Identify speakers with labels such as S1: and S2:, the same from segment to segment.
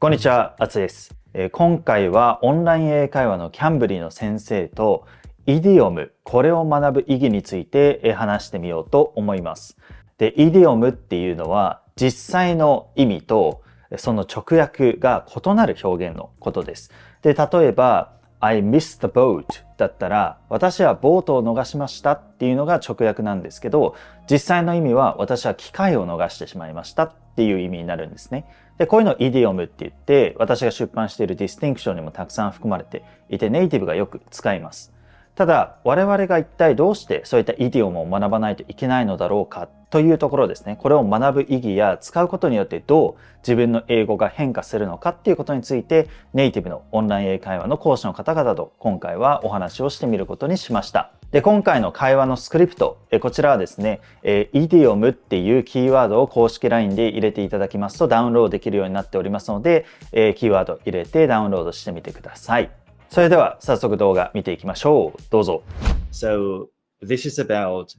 S1: こんにちは、あつです。今回はオンライン英会話のCamblyの先生とイディオム、これを学ぶ意義について話してみようと思います。で、イディオムっていうのは実際の意味とその直訳が異なる表現のことです。で、例えばI missed the boat だったら私はボートを逃しましたっていうのが直訳なんですけど、実際の意味は私は機会を逃してしまいましたっていう意味になるんですね。で、こういうのをイディオムって言って、私が出版しているディスティンクションにもたくさん含まれていて、ネイティブがよく使います。ただ、我々が一体どうしてそういったイディオムを学ばないといけないのだろうかというところですね。これを学ぶ意義や使うことによってどう自分の英語が変化するのかっていうことについて、ネイティブのオンライン英会話の講師の方々と今回はお話をしてみることにしました。で、今回の会話のスクリプト、こちらはですね、イディオムっていうキーワードを公式 LINE で入れていただきますとダウンロードできるようになっておりますので、キーワード入れてダウンロードしてみてください。それでは早速動画見ていきましょう。どうぞ。
S2: So this is about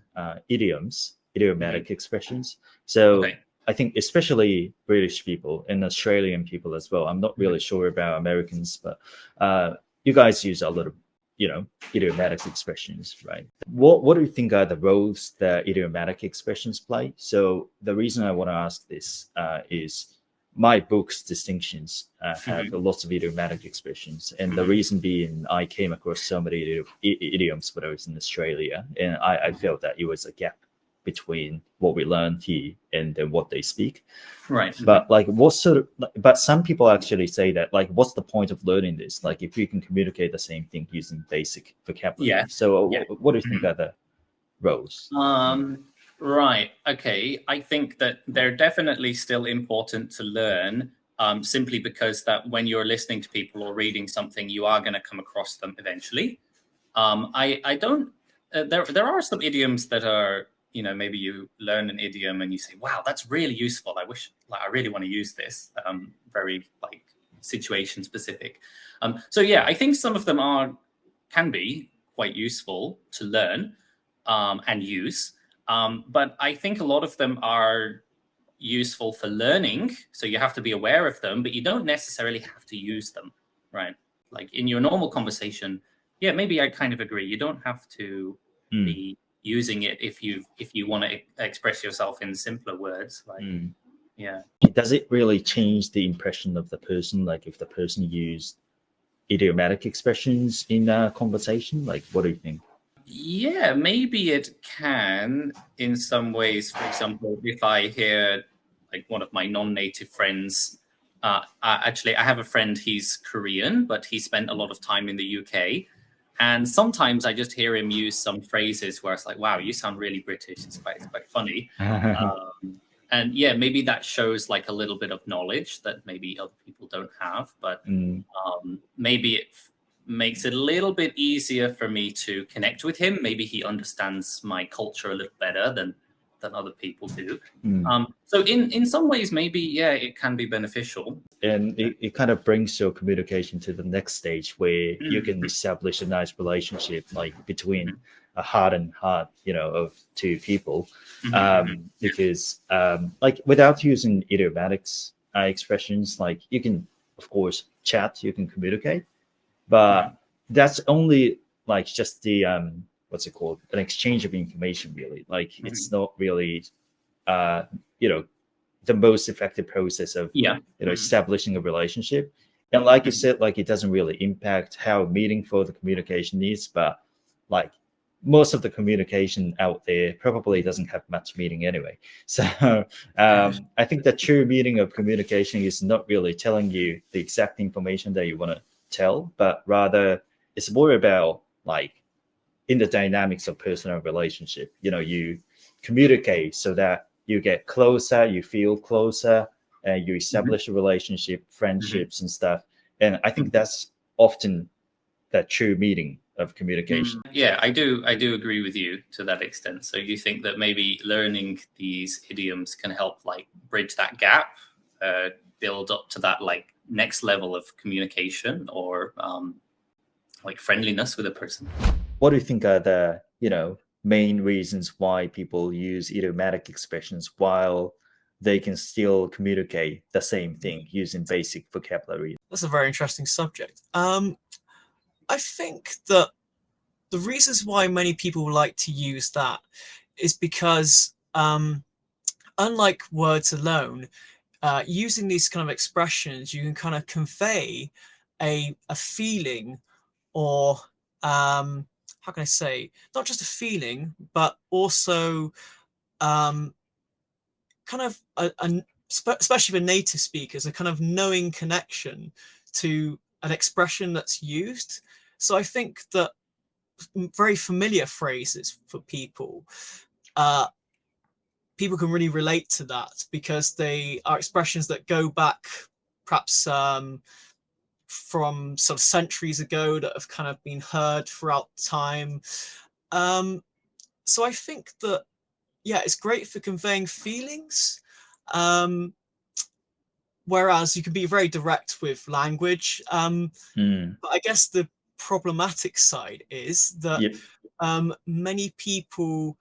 S2: idioms, idiomatic expressions. So I think especially British people and Australian people as well. I'm not really sure about Americans, but you guys use a lot of, idiomatic expressions, right? What do you think are the roles that idiomatic expressions play? So the reason I want to ask this is my book's distinctions have lots of idiomatic expressions. And the reason being, I came across so many idioms when I was in Australia. And I felt that it was a gap between what we learned here and then what they speak.
S3: Right.
S2: But but some people actually say that, what's the point of learning this? Like, if you can communicate the same thing using basic vocabulary.
S3: Yeah.
S2: So what do you think are the roles?
S3: Right. Okay. I think that they're definitely still important to learn, simply because that when you're listening to people or reading something, you are going to come across them eventually. I don't. There are some idioms that are, maybe you learn an idiom and you say, "Wow, that's really useful. I really want to use this." Very situation specific. So yeah, I think some of them can be quite useful to learn and use. But I think a lot of them are useful for learning. So you have to be aware of them, but you don't necessarily have to use them, right? Like in your normal conversation, yeah, maybe I kind of agree. You don't have to be using it if you want to express yourself in simpler words. Yeah.
S2: Does it really change the impression of the person? Like if the person used idiomatic expressions in a conversation, what do you think?
S3: Yeah, maybe it can in some ways. For example, if I hear one of my non-native friends, actually I have a friend, he's Korean, but he spent a lot of time in the UK. And sometimes I just hear him use some phrases where it's like, wow, you sound really British. It's quite funny. And yeah, maybe that shows a little bit of knowledge that maybe other people don't have, but maybe it makes it a little bit easier for me to connect with him. Maybe he understands my culture a little better than other people do. So in some ways, maybe, yeah, it can be beneficial.
S2: And it kind of brings your communication to the next stage where you can establish a nice relationship between a heart and heart, of two people. Because without using idiomatics expressions, you can, of course, chat, you can communicate. But that's only just the what's it called? An exchange of information, really. It's not really the most effective process of establishing a relationship. And like you said, it doesn't really impact how meaningful the communication is, but most of the communication out there probably doesn't have much meaning anyway. So I think the true meaning of communication is not really telling you the exact information that you want to tell, but rather it's more about in the dynamics of personal relationship, you communicate so that you get closer, you feel closer, and you establish a relationship, friendships and stuff. And I think that's often the true meaning of communication.
S3: Yeah, I do agree with you to that extent. So you think that maybe learning these idioms can help bridge that gap, build up to that next level of communication or friendliness with a person.
S2: What do you think are the main reasons why people use idiomatic expressions while they can still communicate the same thing using basic vocabulary.
S4: That's a very interesting subject. I think that the reasons why many people like to use that is because unlike words alone, using these kind of expressions, you can kind of convey a feeling, or how can I say, not just a feeling, but also kind of especially for native speakers, a kind of knowing connection to an expression that's used. So I think that very familiar phrases for people, people can really relate to that because they are expressions that go back perhaps from sort of centuries ago, that have kind of been heard throughout time. So I think that, yeah, it's great for conveying feelings. Whereas you can be very direct with language. But I guess the problematic side is that many people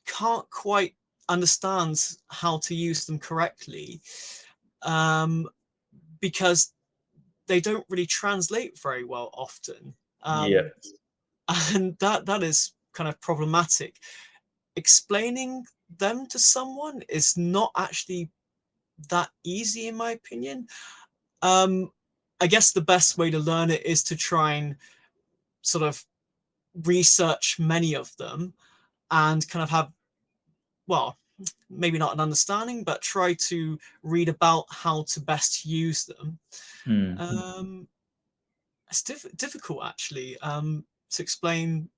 S4: can't quite understand how to use them correctly because they don't really translate very well often. And that is kind of problematic. Explaining them to someone is not actually that easy, in my opinion. I guess the best way to learn it is to try and sort of research many of them and kind of have, well, maybe not an understanding, but try to read about how to best use them. It's difficult actually to explain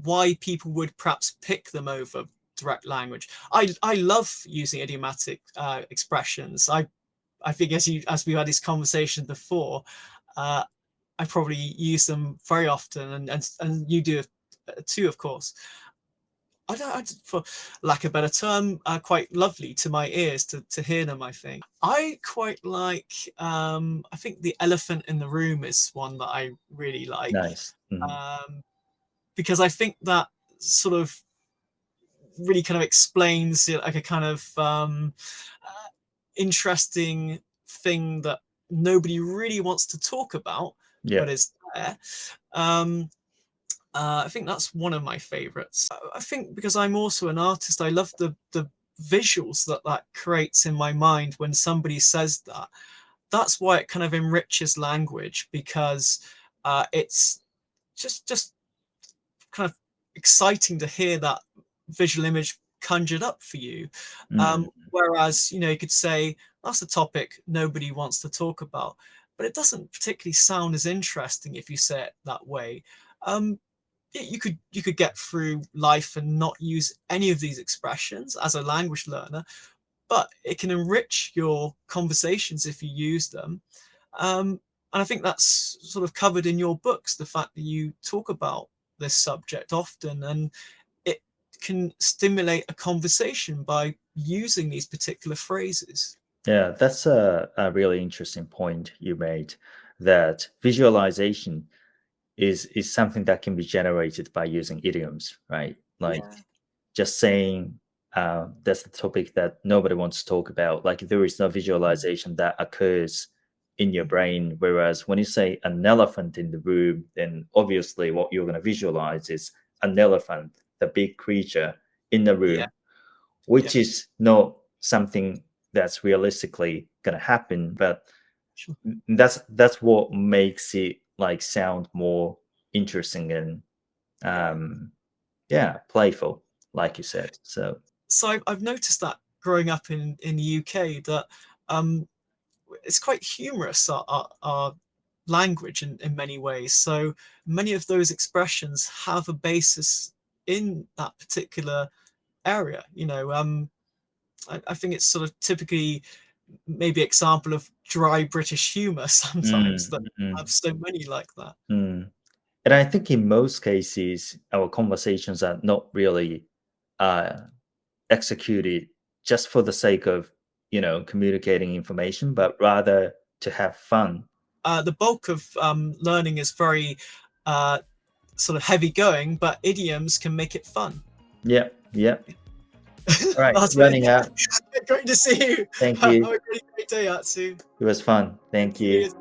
S4: why people would perhaps pick them over direct language. I love using idiomatic expressions. I think as we've had this conversation before, I probably use them very often, and you do too, of course. For lack of a better term, quite lovely to my ears to hear them, I think. I quite like, I think the elephant in the room is one that I really like.
S2: Nice.
S4: Because I think that sort of really kind of explains like a kind of interesting thing that nobody really wants to talk about, but is there. I think that's one of my favorites. I think because I'm also an artist, I love the visuals that creates in my mind when somebody says that. That's why it kind of enriches language, because it's just kind of exciting to hear that visual image conjured up for you. Whereas, you could say that's a topic nobody wants to talk about, but it doesn't particularly sound as interesting if you say it that way. You could get through life and not use any of these expressions as a language learner, but it can enrich your conversations if you use them. And I think that's sort of covered in your books, the fact that you talk about this subject often, and it can stimulate a conversation by using these particular phrases.
S2: Yeah, that's a really interesting point you made, that visualization is something that can be generated by using idioms, right? Like just saying that's the topic that nobody wants to talk about. Like there is no visualization that occurs in your brain. Whereas when you say an elephant in the room, then obviously what you're going to visualize is an elephant, the big creature in the room, which is not something that's realistically going to happen. But that's what makes it like sound more interesting and playful, like you said. So
S4: I've noticed that growing up in the UK, that it's quite humorous, our language in many ways. So many of those expressions have a basis in that particular area. I think it's sort of typically maybe example of dry British humor sometimes that have so many like that.
S2: And I think in most cases, our conversations are not really executed just for the sake of, communicating information, but rather to have fun.
S4: The bulk of learning is very sort of heavy going, but idioms can make it fun.
S2: Yeah. All right,
S4: That's
S2: running
S4: really-
S2: out.
S4: Great to see you.
S2: Thank
S4: Have
S2: you.
S4: a really great day, Atsu.
S2: It was fun. Thank you.
S4: Cheers.